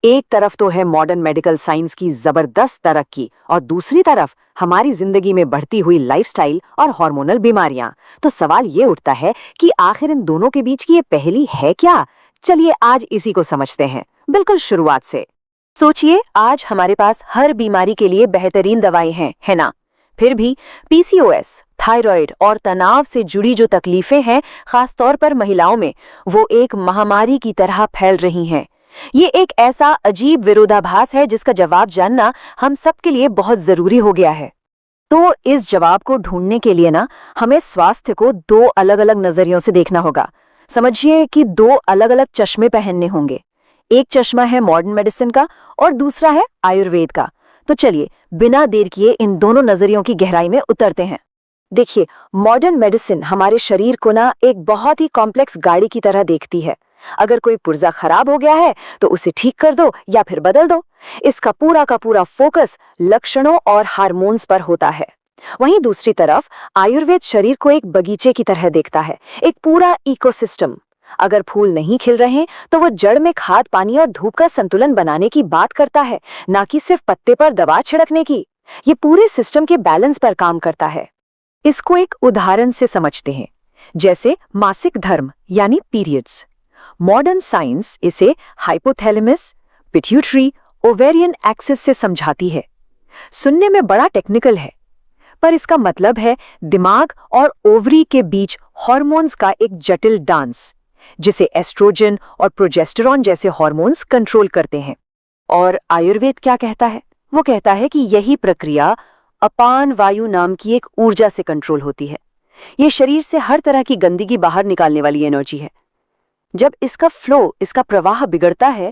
एक तरफ तो है मॉडर्न मेडिकल साइंस की जबरदस्त तरक्की और दूसरी तरफ हमारी जिंदगी में बढ़ती हुई लाइफस्टाइल और हार्मोनल बीमारियां। तो सवाल ये उठता है कि आखिर इन दोनों के बीच की ये पहेली है क्या। चलिए आज इसी को समझते हैं, बिल्कुल शुरुआत से। सोचिए, आज हमारे पास हर बीमारी के लिए बेहतरीन दवाई हैं, है ना? फिर भी पीसीओएस, थायराइड और तनाव से जुड़ी जो तकलीफें हैं, खास तौर पर महिलाओं में, वो एक महामारी की तरह फैल रही हैं। ये एक ऐसा अजीब विरोधाभास है जिसका जवाब जानना हम सबके लिए बहुत जरूरी हो गया है। तो इस जवाब को ढूंढने के लिए ना हमें स्वास्थ्य को दो अलग अलग नजरियों से देखना होगा। समझिए कि दो अलग अलग चश्मे पहनने होंगे। एक चश्मा है मॉडर्न मेडिसिन का और दूसरा है आयुर्वेद का। तो चलिए बिना देर किए इन दोनों नजरियों की गहराई में उतरते हैं। देखिए, मॉडर्न मेडिसिन हमारे शरीर को ना एक बहुत ही कॉम्प्लेक्स गाड़ी की तरह देखती है। अगर कोई पुर्जा खराब हो गया है तो उसे ठीक कर दो या फिर बदल दो। इसका पूरा का पूरा फोकस लक्षणों और हार्मोन्स पर होता है। वहीं दूसरी तरफ आयुर्वेद शरीर को एक बगीचे की तरह देखता है, एक पूरा इकोसिस्टम। अगर फूल नहीं खिल रहे तो वो जड़ में खाद, पानी और धूप का संतुलन बनाने की बात करता है, ना कि सिर्फ पत्ते पर दवा छिड़कने की। ये पूरे सिस्टम के बैलेंस पर काम करता है। इसको एक उदाहरण से समझते हैं, जैसे मासिक धर्म यानी पीरियड्स। मॉडर्न साइंस इसे हाइपोथैलेमस, पिट्यूटरी, ओवेरियन एक्सिस से समझाती है। सुनने में बड़ा टेक्निकल है, पर इसका मतलब है दिमाग और ओवरी के बीच हार्मोन्स का एक जटिल डांस, जिसे एस्ट्रोजन और प्रोजेस्टेरॉन जैसे हार्मोन्स कंट्रोल करते हैं। और आयुर्वेद क्या कहता है? वो कहता है कि यही प्रक्रिया अपान वायु नाम की एक ऊर्जा से कंट्रोल होती है। ये शरीर से हर तरह की गंदगी बाहर निकालने वाली एनर्जी है। जब इसका फ्लो, इसका प्रवाह बिगड़ता है,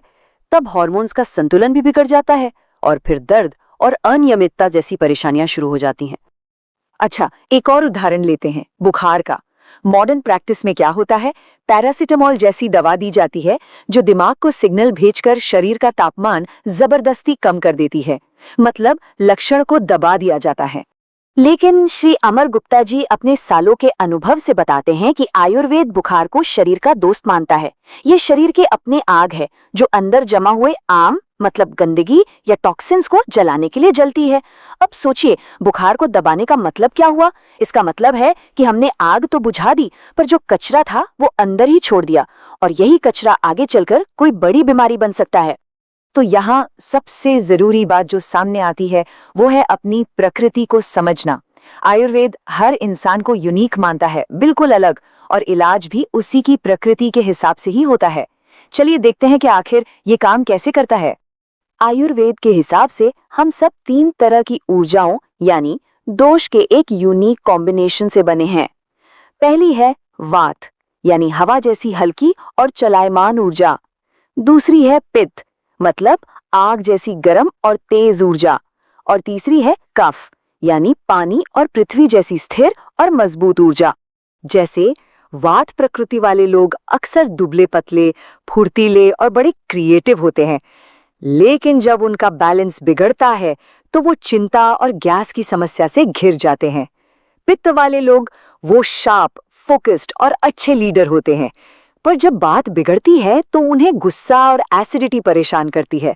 तब हार्मोन्स का संतुलन भी बिगड़ जाता है और फिर दर्द और अनियमितता जैसी परेशानियां शुरू हो जाती हैं। अच्छा, एक और उदाहरण लेते हैं, बुखार का। मॉडर्न प्रैक्टिस में क्या होता है? पैरासिटामोल जैसी दवा दी जाती है जो दिमाग को सिग्नल भेजकर शरीर का तापमान जबरदस्ती कम कर देती है। मतलब लक्षण को दबा दिया जाता है। लेकिन श्री अमर गुप्ता जी अपने सालों के अनुभव से बताते हैं कि आयुर्वेद बुखार को शरीर का दोस्त मानता है। ये शरीर के अपने आग है जो अंदर जमा हुए आम, मतलब गंदगी या टॉक्सिन्स को जलाने के लिए जलती है। अब सोचिए, बुखार को दबाने का मतलब क्या हुआ? इसका मतलब है कि हमने आग तो बुझा दी, पर जो कचरा था वो अंदर ही छोड़ दिया, और यही कचरा आगे चलकर कोई बड़ी बीमारी बन सकता है। तो यहाँ सबसे जरूरी बात जो सामने आती है वो है अपनी प्रकृति को समझना। आयुर्वेद हर इंसान को यूनिक मानता है, बिल्कुल अलग, और इलाज भी उसी की प्रकृति के हिसाब से ही होता है। चलिए देखते हैं कि आखिर ये काम कैसे करता है। आयुर्वेद के हिसाब से हम सब 3 तरह की ऊर्जाओं यानी दोष के एक यूनिक कॉम्बिनेशन से बने हैं। पहली है वात यानी हवा जैसी हल्की और चलायमान ऊर्जा। दूसरी है पित्त, मतलब आग जैसी गर्म और तेज ऊर्जा। और तीसरी है कफ यानी पानी और पृथ्वी जैसी स्थिर और मजबूत ऊर्जा। जैसे वात प्रकृति वाले लोग अक्सर दुबले पतले, फुर्तीले और बड़े क्रिएटिव होते हैं, लेकिन जब उनका बैलेंस बिगड़ता है तो वो चिंता और गैस की समस्या से घिर जाते हैं। पित्त वाले लोग वो शार्प, फोकस्ड और अच्छे लीडर होते हैं, पर जब बात बिगड़ती है तो उन्हें गुस्सा और एसिडिटी परेशान करती है।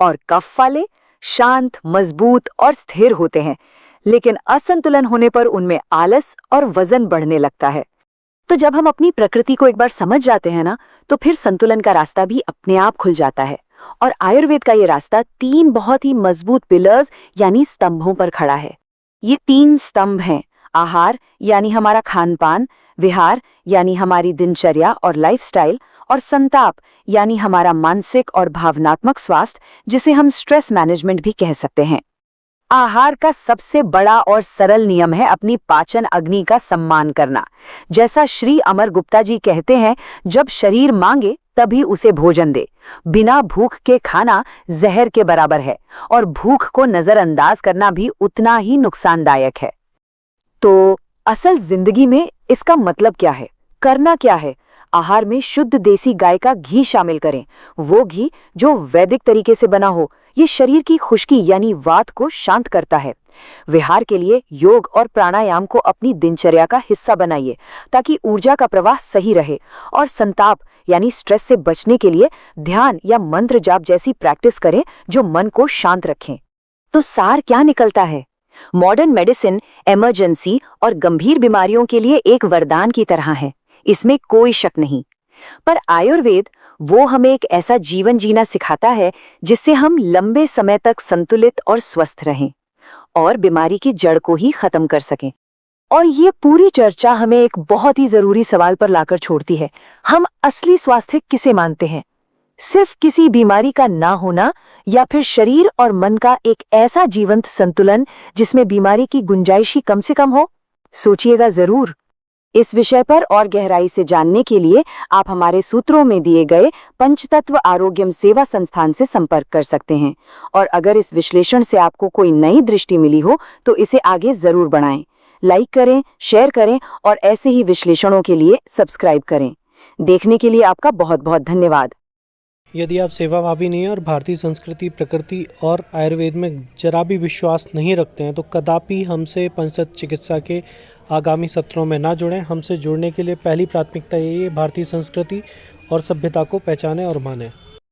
और कफ वाले शांत, मजबूत और स्थिर होते हैं, लेकिन असंतुलन होने पर उनमें आलस और वजन बढ़ने लगता है। तो जब हम अपनी प्रकृति को एक बार समझ जाते हैं ना, तो फिर संतुलन का रास्ता भी अपने आप खुल जाता है। और आयुर्वेद का ये रास्ता 3 बहुत ही मजबूत पिलर्स यानी स्तंभों पर खड़ा है। ये 3 स्तंभ हैं: आहार यानी हमारा खान पान, विहार यानी हमारी दिनचर्या और लाइफस्टाइल, और संताप यानी हमारा मानसिक और भावनात्मक स्वास्थ्य, जिसे हम स्ट्रेस मैनेजमेंट भी कह सकते हैं। आहार का सबसे बड़ा और सरल नियम है अपनी पाचन अग्नि का सम्मान करना। जैसा श्री अमर गुप्ता जी कहते हैं, जब शरीर मांगे तभी उसे भोजन दे। बिना भूख के खाना जहर के बराबर है, और भूख को नजरअंदाज करना भी उतना ही नुकसानदायक है। तो असल जिंदगी में इसका मतलब क्या है, करना क्या है? आहार में शुद्ध देसी गाय का घी शामिल करें, वो घी जो वैदिक तरीके से बना हो। ये शरीर की खुश्की यानी वात को शांत करता है। विहार के लिए योग और प्राणायाम को अपनी दिनचर्या का हिस्सा बनाइए ताकि ऊर्जा का प्रवाह सही रहे। और संताप यानी स्ट्रेस से बचने के लिए ध्यान या मंत्र जाप जैसी प्रैक्टिस करें जो मन को शांत रखें। तो सार क्या निकलता है? मॉडर्न मेडिसिन इमरजेंसी और गंभीर बीमारियों के लिए एक वरदान की तरह है, इसमें कोई शक नहीं। पर आयुर्वेद वो हमें एक ऐसा जीवन जीना सिखाता है जिससे हम लंबे समय तक संतुलित और स्वस्थ रहें और बीमारी की जड़ को ही खत्म कर सकें। और ये पूरी चर्चा हमें एक बहुत ही जरूरी सवाल पर लाकर छोड़ती है, हम असली स्वास्थ्य किसे मानते हैं? सिर्फ किसी बीमारी का ना होना या फिर शरीर और मन का एक ऐसा जीवंत संतुलन जिसमें बीमारी की गुंजाइश ही कम से कम हो? सोचिएगा जरूर। इस विषय पर और गहराई से जानने के लिए आप हमारे सूत्रों में दिए गए पंचतत्व आरोग्यम सेवा संस्थान से संपर्क कर सकते हैं। और अगर इस विश्लेषण से आपको कोई नई दृष्टि मिली हो तो इसे आगे जरूर बढ़ाएं, लाइक करें, शेयर करें और ऐसे ही विश्लेषणों के लिए सब्सक्राइब करें। देखने के लिए आपका बहुत बहुत धन्यवाद। यदि आप सेवाभावी नहीं हैं और भारतीय संस्कृति, प्रकृति और आयुर्वेद में जरा भी विश्वास नहीं रखते हैं तो कदापि हमसे पंचतत्व चिकित्सा के आगामी सत्रों में ना जुड़ें। हमसे जुड़ने के लिए पहली प्राथमिकता यही है, भारतीय संस्कृति और सभ्यता को पहचानें और मानें।